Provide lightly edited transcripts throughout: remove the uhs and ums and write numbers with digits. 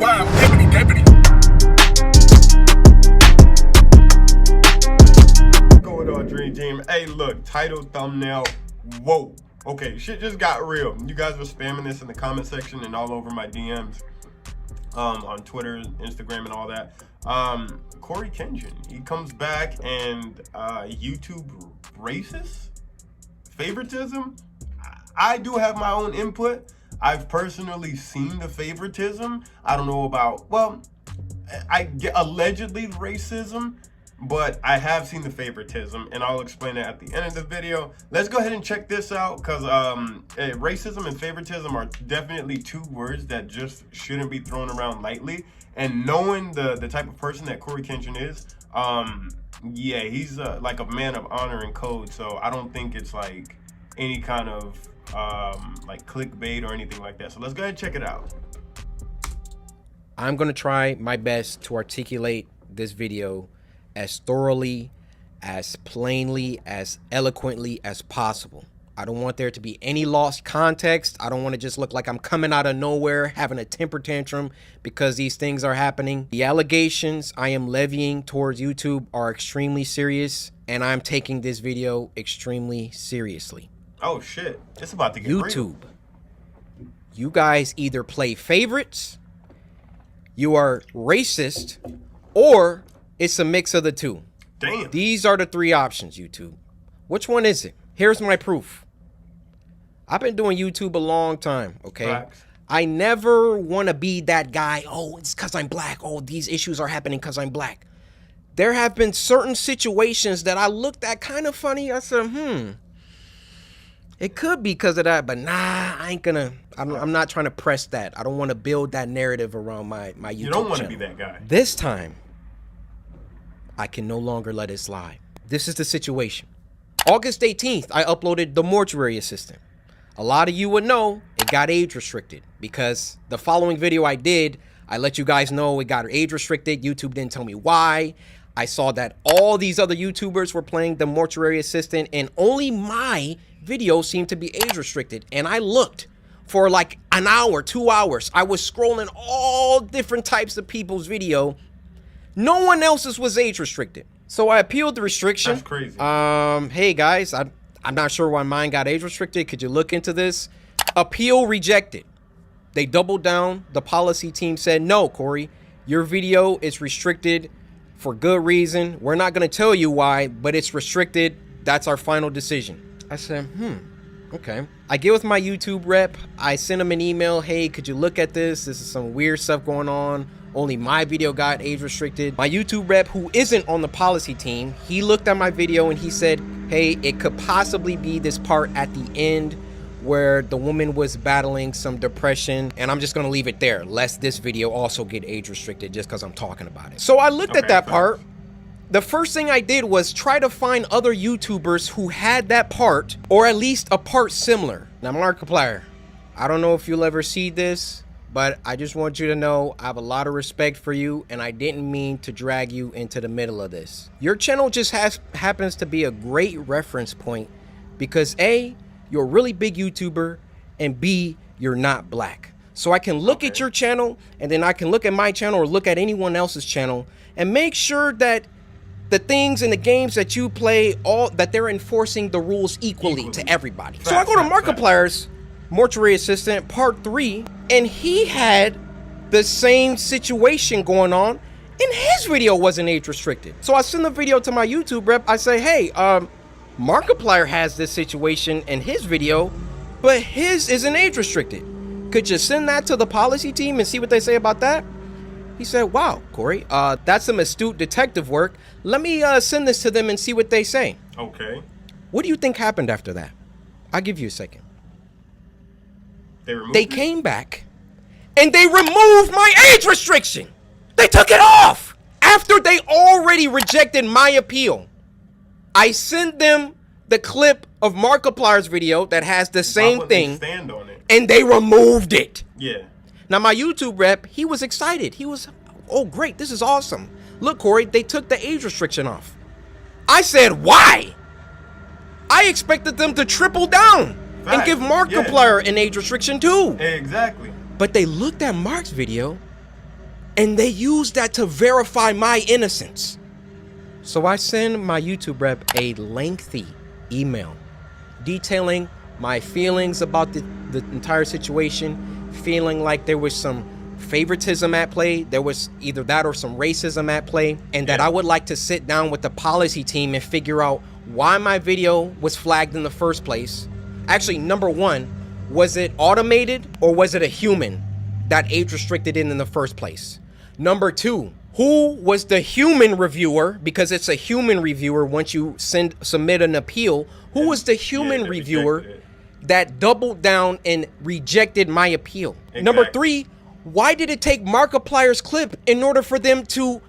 Wow, deputy. Going on, Dream Team. Hey, look, title, thumbnail. Whoa. Okay, shit just got real. You guys were spamming this in the comment section and all over my DMs, on Twitter, Instagram, and all that. CoryxKenshin, he comes back and YouTube racist? Favoritism? I do have my own input. I've personally seen the favoritism. I don't know about, well, I get allegedly racism, but I have seen the favoritism, and I'll explain that at the end of the video. Let's go ahead and check this out, because racism and favoritism are definitely two words that just shouldn't be thrown around lightly. And knowing the type of person that CoryxKenshin is, yeah, he's like a man of honor and code, so I don't think it's like any kind of like clickbait or anything like that. So let's go ahead and check it out. I'm gonna try my best to articulate this video as thoroughly, as plainly, as eloquently as possible. I don't want there to be any lost context. I don't want to just look like I'm coming out of nowhere having a temper tantrum because these things are happening. The allegations I am levying towards YouTube are extremely serious, and I'm taking this video extremely seriously. Oh shit, it's about to get YouTube, real. You guys either play favorites, you are racist, or it's a mix of the two. Damn. These are the three options, YouTube. Which one is it? Here's my proof. I've been doing YouTube a long time, okay? Facts. I never want to be that guy, oh, it's because I'm black. Oh, these issues are happening because I'm black. There have been certain situations that I looked at kind of funny. I said, it could be because of that, but nah, I ain't gonna, I'm not trying to press that. I don't want to build that narrative around my YouTube You don't want to channel. be that guy. This time, I can no longer let it slide. This is the situation. August 18th, I uploaded The Mortuary Assistant. A lot of you would know it got age restricted because the following video I did, I let you guys know it got age restricted. YouTube didn't tell me why. I saw that all these other YouTubers were playing The Mortuary Assistant and only my video seemed to be age restricted. And I looked for like an hour, 2 hours. I was scrolling all different types of people's video. No one else's was age restricted. So I appealed the restriction. That's crazy. Hey guys, I'm not sure why mine got age restricted. Could you look into this? Appeal rejected. They doubled down. The policy team said, no, Cory, your video is restricted for good reason. We're not going to tell you why, but it's restricted. That's our final decision. I said, okay. I get with my YouTube rep. I send him an email. Hey, could you look at this? This is some weird stuff going on. Only my video got age restricted. My YouTube rep, who isn't on the policy team, he looked at my video and he said, hey, it could possibly be this part at the end where the woman was battling some depression, and I'm just gonna leave it there, lest this video also get age restricted just because I'm talking about it. So I looked at that part. The first thing I did was try to find other YouTubers who had that part, or at least a part similar. Now, Markiplier, I don't know if you'll ever see this, but I just want you to know I have a lot of respect for you, and I didn't mean to drag you into the middle of this. Your channel just happens to be a great reference point because A, you're a really big YouTuber, and B, you're not black. So I can look at your channel, and then I can look at my channel or look at anyone else's channel and make sure that the things and the games that you play, that they're enforcing the rules equally to everybody. So I go to Markiplier's Mortuary Assistant Part 3, and he had the same situation going on, and his video wasn't age restricted. So I send the video to my YouTube rep. I say, hey, Markiplier has this situation in his video, but his isn't age restricted. Could you send that to the policy team and see what they say about that? He said, wow, Cory, that's some astute detective work. Let me send this to them and see what they say. Okay. What do you think happened after that? I'll give you a second. They came back and they removed my age restriction. They took it off after they already rejected my appeal. I sent them the clip of Markiplier's video that has the same thing, stand on it, and they removed it. Yeah. Now, my YouTube rep, he was excited. He was, oh, great, this is awesome. Look, Cory, they took the age restriction off. I said, why? I expected them to triple down and give Markiplier an age restriction too. Exactly. But they looked at Mark's video And they used that to verify my innocence. So I send my YouTube rep a lengthy email detailing my feelings about the entire situation, feeling like there was some favoritism at play, there was either that or some racism at play, and that I would like to sit down with the policy team and figure out why my video was flagged in the first place. Actually, number one, was it automated or was it a human that age restricted it in the first place? Number two, who was the human reviewer? Because it's a human reviewer once you submit an appeal. Who was the human reviewer that doubled down and rejected my appeal? Exactly. Number three, why did it take Markiplier's clip in order for them to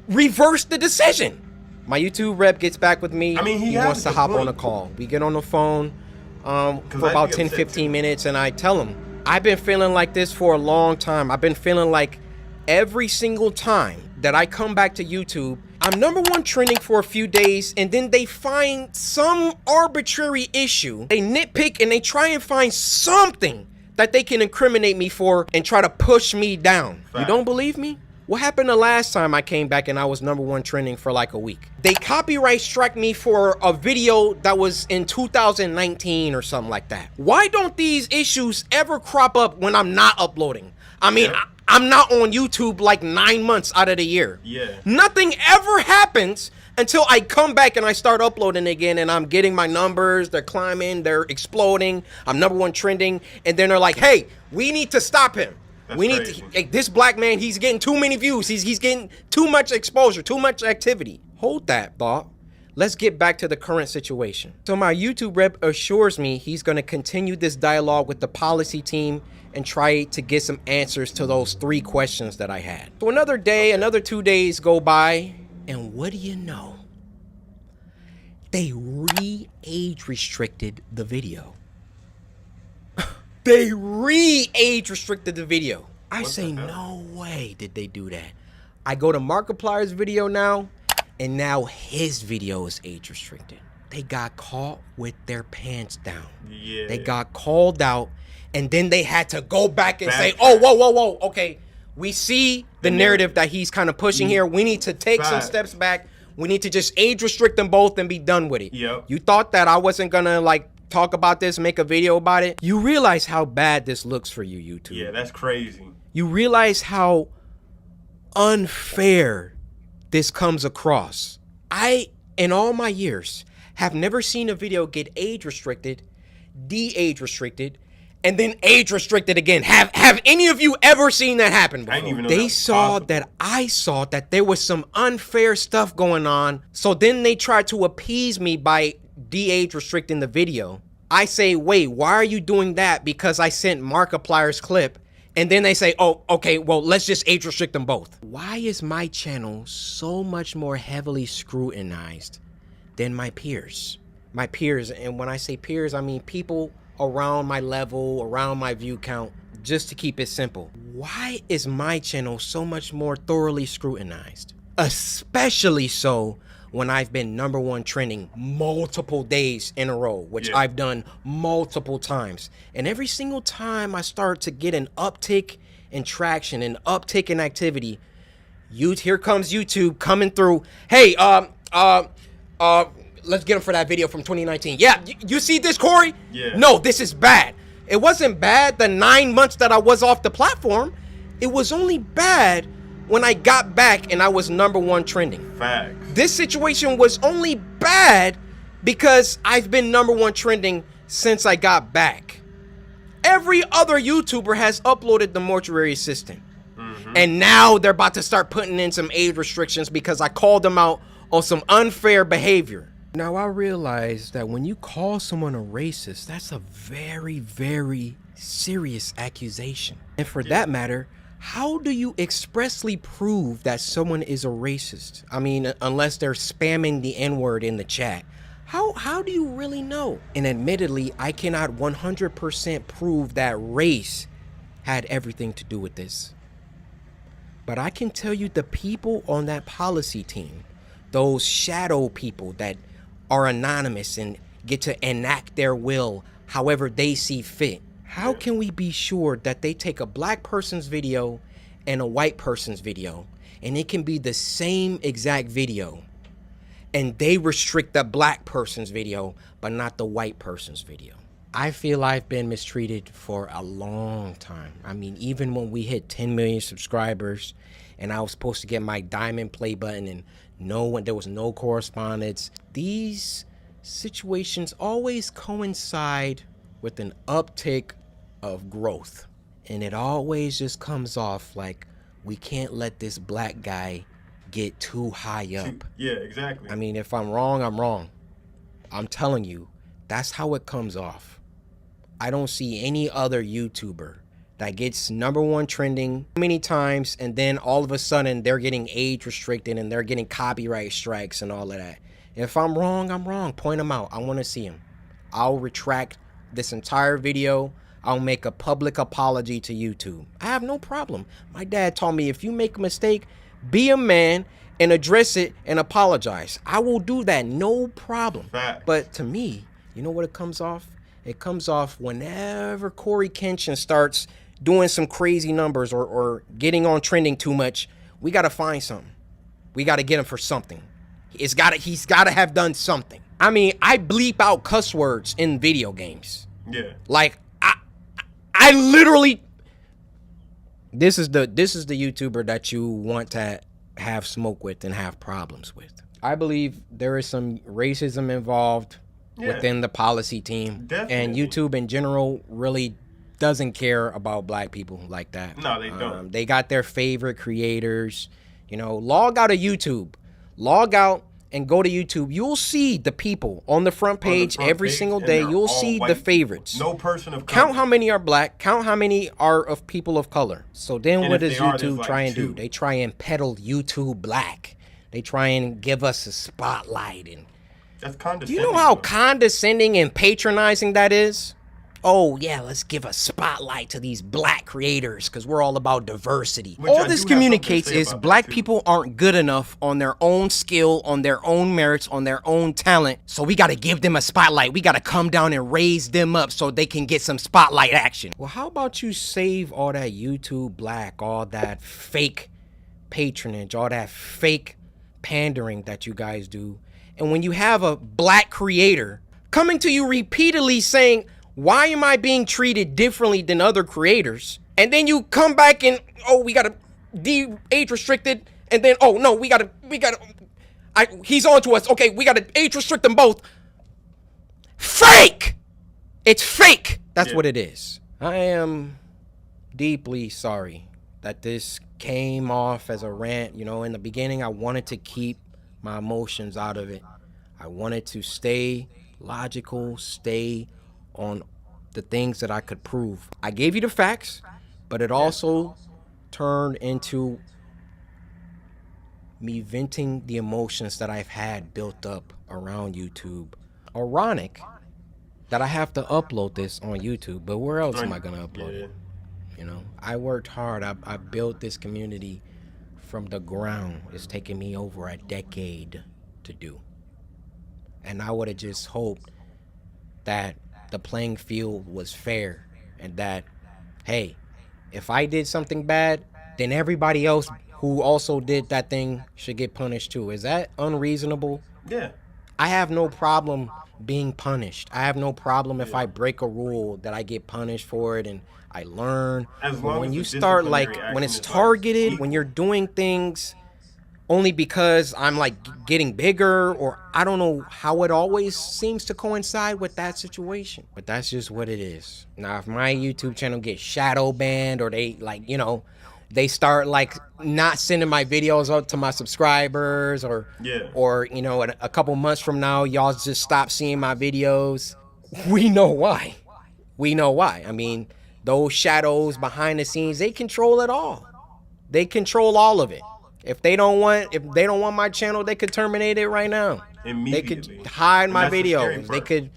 reverse the decision? My YouTube rep gets back with me. He wants to hop on a call. We get on the phone for about 10-15 minutes, and I tell him, I've been feeling like this for a long time. I've been feeling like every single time that I come back to YouTube, I'm #1 trending for a few days, and then they find some arbitrary issue. They nitpick and they try and find something that they can incriminate me for and try to push me down. Fact. You don't believe me? What happened the last time I came back and I was #1 trending for like a week? They copyright struck me for a video that was in 2019 or something like that. Why don't these issues ever crop up when I'm not uploading? I'm not on YouTube like 9 months out of the year. Yeah. Nothing ever happens until I come back and I start uploading again, and I'm getting my numbers, they're climbing, they're exploding, I'm #1 trending, and then they're like, hey, we need to stop him. This black man, he's getting too many views, he's getting too much exposure, too much activity. Hold that thought. Let's get back to the current situation. So my YouTube rep assures me he's gonna continue this dialogue with the policy team and try to get some answers to those 3 questions that I had. So another day, another 2 days go by, and what do you know? They re-age restricted the video. They re-age restricted the video. I say, no way did they do that. I go to Markiplier's video now, and now his video is age restricted. They got caught with their pants down. Yeah. They got called out, and then they had to go back and say, oh, whoa, okay, we see the narrative that he's kind of pushing here. We need to take some steps back. We need to just age restrict them both and be done with it. Yep. You thought that I wasn't gonna like talk about this, make a video about it? You realize how bad this looks for you, YouTube. Yeah, that's crazy. You realize how unfair this comes across. I, in all my years, have never seen a video get age restricted, de-age restricted, and then age restricted again. Have any of you ever seen that happen before? I didn't even know they saw that I saw that there was some unfair stuff going on. So then they tried to appease me by de-age restricting the video. I say, wait, why are you doing that? Because I sent Markiplier's clip. And then they say, oh, okay, well, let's just age restrict them both. Why is my channel so much more heavily scrutinized than my peers? My peers, and when I say peers, I mean people around my level, around my view count, just to keep it simple. Why is my channel so much more thoroughly scrutinized? Especially so when I've been #1 trending multiple days in a row, which I've done multiple times. And every single time I start to get an uptick in traction, an uptick in activity, here comes YouTube coming through. Hey, let's get him for that video from 2019. Yeah, you see this, Corey? Yeah. No, this is bad. It wasn't bad the 9 months that I was off the platform. It was only bad when I got back and I was #1 trending. Facts. This situation was only bad because I've been #1 trending since I got back. Every other YouTuber has uploaded the Mortuary Assistant. And now they're about to start putting in some age restrictions because I called them out on some unfair behavior. Now, I realize that when you call someone a racist, that's a very, very serious accusation. And for that matter, how do you expressly prove that someone is a racist? I mean, unless they're spamming the N-word in the chat. How do you really know? And admittedly, I cannot 100% prove that race had everything to do with this. But I can tell you the people on that policy team, those shadow people that are anonymous and get to enact their will however they see fit. How can we be sure that they take a black person's video and a white person's video, and it can be the same exact video, and they restrict the black person's video, but not the white person's video. I feel I've been mistreated for a long time. I mean, even when we hit 10 million subscribers and I was supposed to get my diamond play button and there was no correspondence, these situations always coincide with an uptick of growth. And it always just comes off like we can't let this black guy get too high up. Yeah, exactly. I mean, if I'm wrong, I'm wrong. I'm telling you, that's how it comes off. I don't see any other YouTuber that gets #1 trending many times and then all of a sudden they're getting age restricted and they're getting copyright strikes and all of that. If I'm wrong, I'm wrong. Point them out. I want to see them. I'll retract this entire video. I'll make a public apology to YouTube. I have no problem. My dad taught me if you make a mistake, be a man and address it and apologize. I will do that, no problem. Facts. But to me, you know what it comes off? It comes off whenever CoryxKenshin starts doing some crazy numbers or getting on trending too much. We got to find something. We got to get him for something. He's got to have done something. I mean, I bleep out cuss words in video games. Yeah. Like I literally, this is the YouTuber that you want to have smoke with and have problems with. I believe there is some racism involved within the policy team. Definitely. And YouTube in general really doesn't care about black people like that. No, they don't. They got their favorite creators. You know, log out of YouTube. Log out and go to YouTube. You'll see the people on the front page every single day. You'll see the favorites. No person of color. Count how many are black. Count how many are of people of color. So then what does YouTube try and do? They try and peddle YouTube black. They try and give us a spotlight. And that's condescending. do you know how condescending and patronizing that is? Oh, yeah, let's give a spotlight to these black creators because we're all about diversity. All this communicates is black people aren't good enough on their own skill, on their own merits, on their own talent. So we got to give them a spotlight. We got to come down and raise them up so they can get some spotlight action. Well, how about you save all that YouTube black, all that fake patronage, all that fake pandering that you guys do. And when you have a black creator coming to you repeatedly saying, why am I being treated differently than other creators? And then you come back and, oh, we got to age restricted. And then, oh, no, he's on to us. Okay, we got to age restrict them both. Fake! It's fake. That's what it is. I am deeply sorry that this came off as a rant. You know, in the beginning, I wanted to keep my emotions out of it. I wanted to stay logical, stay on the things that I could prove. I gave you the facts, but it also turned into me venting the emotions that I've had built up around YouTube. Ironic that I have to upload this on YouTube, but where else am I gonna upload it? You know, I worked hard. I built this community from the ground. It's taken me over a decade to do. And I would have just hoped that the playing field was fair and that, hey, if I did something bad, then everybody else who also did that thing should get punished too. Is that unreasonable? Yeah. I have no problem being punished. I have no problem if I break a rule that I get punished for it and I learn. But when you start like, when it's targeted, when you're doing things only because I'm like getting bigger, or I don't know how it always seems to coincide with that situation. But that's just what it is. Now, if my YouTube channel gets shadow banned, or they like, you know, they start like not sending my videos out to my subscribers, or you know, a couple months from now, y'all just stop seeing my videos. We know why. We know why. I mean, those shadows behind the scenes, they control it all. They control all of it. If they don't want my channel, they could terminate it right now. They could hide my videos. They could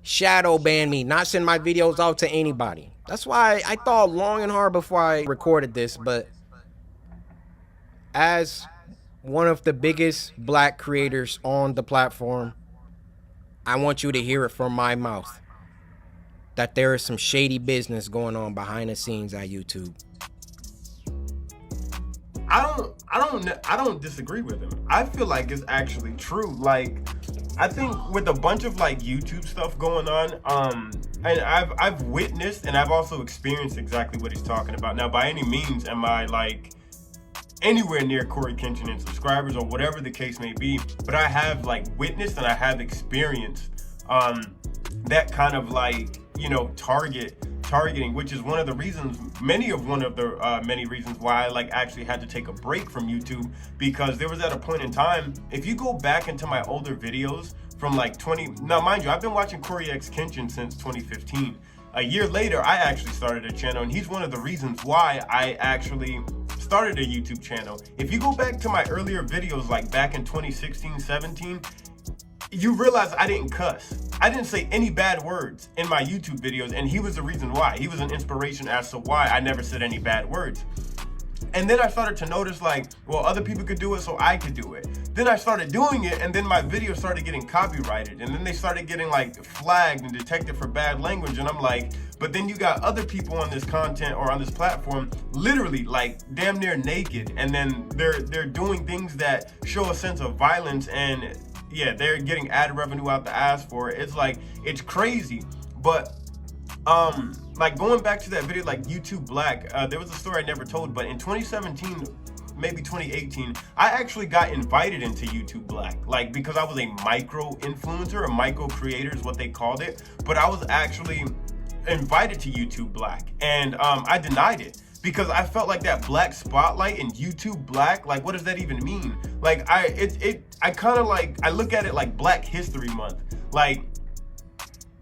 shadow ban me, not send my videos out to anybody. That's why I thought long and hard before I recorded this. But as one of the biggest black creators on the platform, I want you to hear it from my mouth that there is some shady business going on behind the scenes at YouTube. I don't disagree with him. I feel like it's actually true. Like, I think with a bunch of like YouTube stuff going on, and I've witnessed and I've also experienced exactly what he's talking about. Now, by any means am I like anywhere near CoryxKenshin in subscribers or whatever the case may be, but I have like witnessed and I have experienced that kind of like, you know, targeting, which is one of the reasons, many reasons why I like actually had to take a break from YouTube, because there was at a point in time, if you go back into my older videos from like now mind you, I've been watching CoryxKenshin since 2015. A year later, I actually started a channel, and he's one of the reasons why I actually started a YouTube channel. If you go back to my earlier videos, like back in 2016, 17, you realize I didn't cuss. I didn't say any bad words in my YouTube videos, and he was the reason why. He was an inspiration as to why I never said any bad words. And then I started to notice like, well, other people could do it, so I could do it. Then I started doing it, and then my videos started getting copyrighted, and then they started getting like flagged and detected for bad language. And I'm like, but then you got other people on this content or on this platform literally like damn near naked, and then they're doing things that show a sense of violence, and yeah, they're getting ad revenue out the ass for it. It's like, it's crazy. But like going back to that video, like YouTube Black, there was a story I never told, but in 2017, maybe 2018, I actually got invited into YouTube Black, like because I was a micro influencer, a micro creator is what they called it, but I was actually invited to YouTube Black, and I denied it, because I felt like that black spotlight in YouTube Black, like what does that even mean? Like I kind of like, I look at it like Black History Month. Like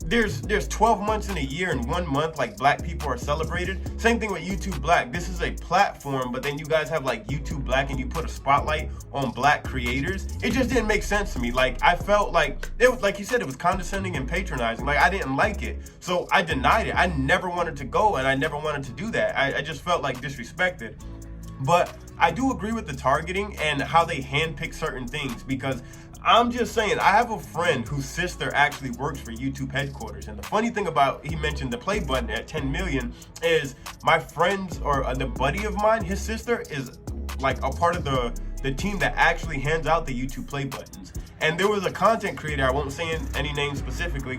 there's 12 months in a year, and 1 month like black people are celebrated. Same thing with YouTube Black. This is a platform, but then you guys have like YouTube Black and you put a spotlight on black creators. It just didn't make sense to me. Like I felt like it was, like you said, it was condescending and patronizing. Like I didn't like it, so I denied it. I never wanted to go, and I never wanted to do that. I just felt like disrespected. But I do agree with the targeting and how they handpick certain things, because I'm just saying, I have a friend whose sister actually works for YouTube headquarters. And the funny thing about, he mentioned the play button at 10 million, is my friends, or the buddy of mine, his sister is like a part of the team that actually hands out the YouTube play buttons. And there was a content creator, I won't say any name specifically,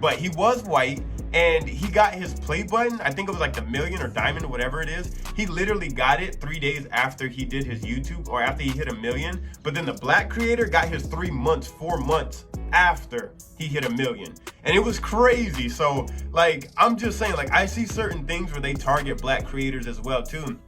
but he was white, and he got his play button, I think it was like the million or diamond or whatever it is. He literally got it 3 days after he did his YouTube, or after he hit 1 million. But then the black creator got his 3 months, 4 months after he hit 1 million. And it was crazy. So like, I'm just saying, like, I see certain things where they target black creators as well too.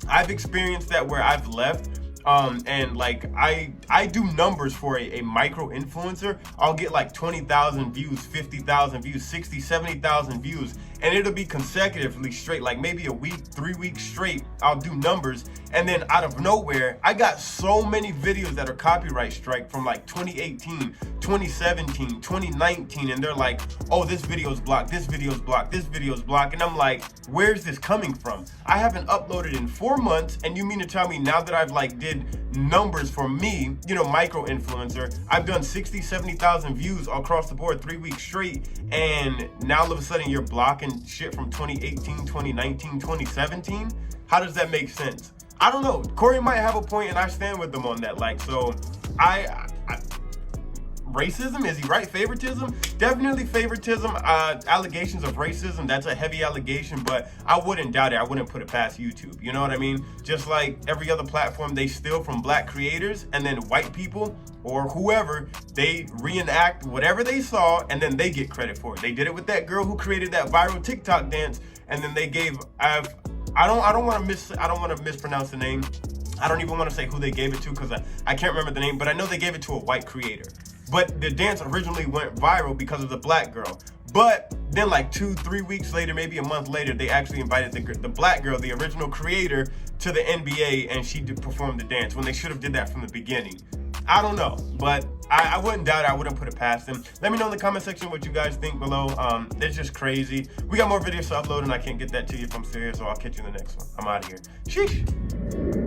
I've experienced that where I've left, and like I do numbers for a micro influencer. I'll get like 20,000 views, 50,000 views, 60, 70,000 views, and it'll be consecutively straight, like maybe a week, 3 weeks straight. I'll do numbers, and then out of nowhere, I got so many videos that are copyright strike from like 2018, 2017, 2019, and they're like, oh, this video's blocked, this video's blocked, this video's blocked, and I'm like, where's this coming from? I haven't uploaded in 4 months, and you mean to tell me now that I've like did numbers for me, you know, micro influencer, I've done 60, 70,000 views across the board 3 weeks straight, and now all of a sudden you're blocking shit from 2018, 2019, 2017? How does that make sense? I don't know. Corey might have a point, and I stand with them on that. Like, so racism, is he right? Favoritism, definitely favoritism. Allegations of racism, that's a heavy allegation, but I wouldn't doubt it. I wouldn't put it past YouTube, you know what I mean? Just like every other platform, they steal from black creators, and then white people or whoever, they reenact whatever they saw, and then they get credit for it. They did it with that girl who created that viral TikTok dance, and then they gave, I don't want to mispronounce the name. I don't even want to say who they gave it to, because I can't remember the name, but I know they gave it to a white creator. But the dance originally went viral because of the black girl. But then like 2-3 weeks later, maybe a month later, they actually invited the black girl, the original creator, to the NBA, and she did perform the dance when they should have did that from the beginning. I don't know, but I wouldn't doubt it. I wouldn't put it past them. Let me know in the comment section what you guys think below. It's just crazy. We got more videos to upload, and I can't get that to you if I'm serious, so I'll catch you in the next one. I'm out of here. Sheesh.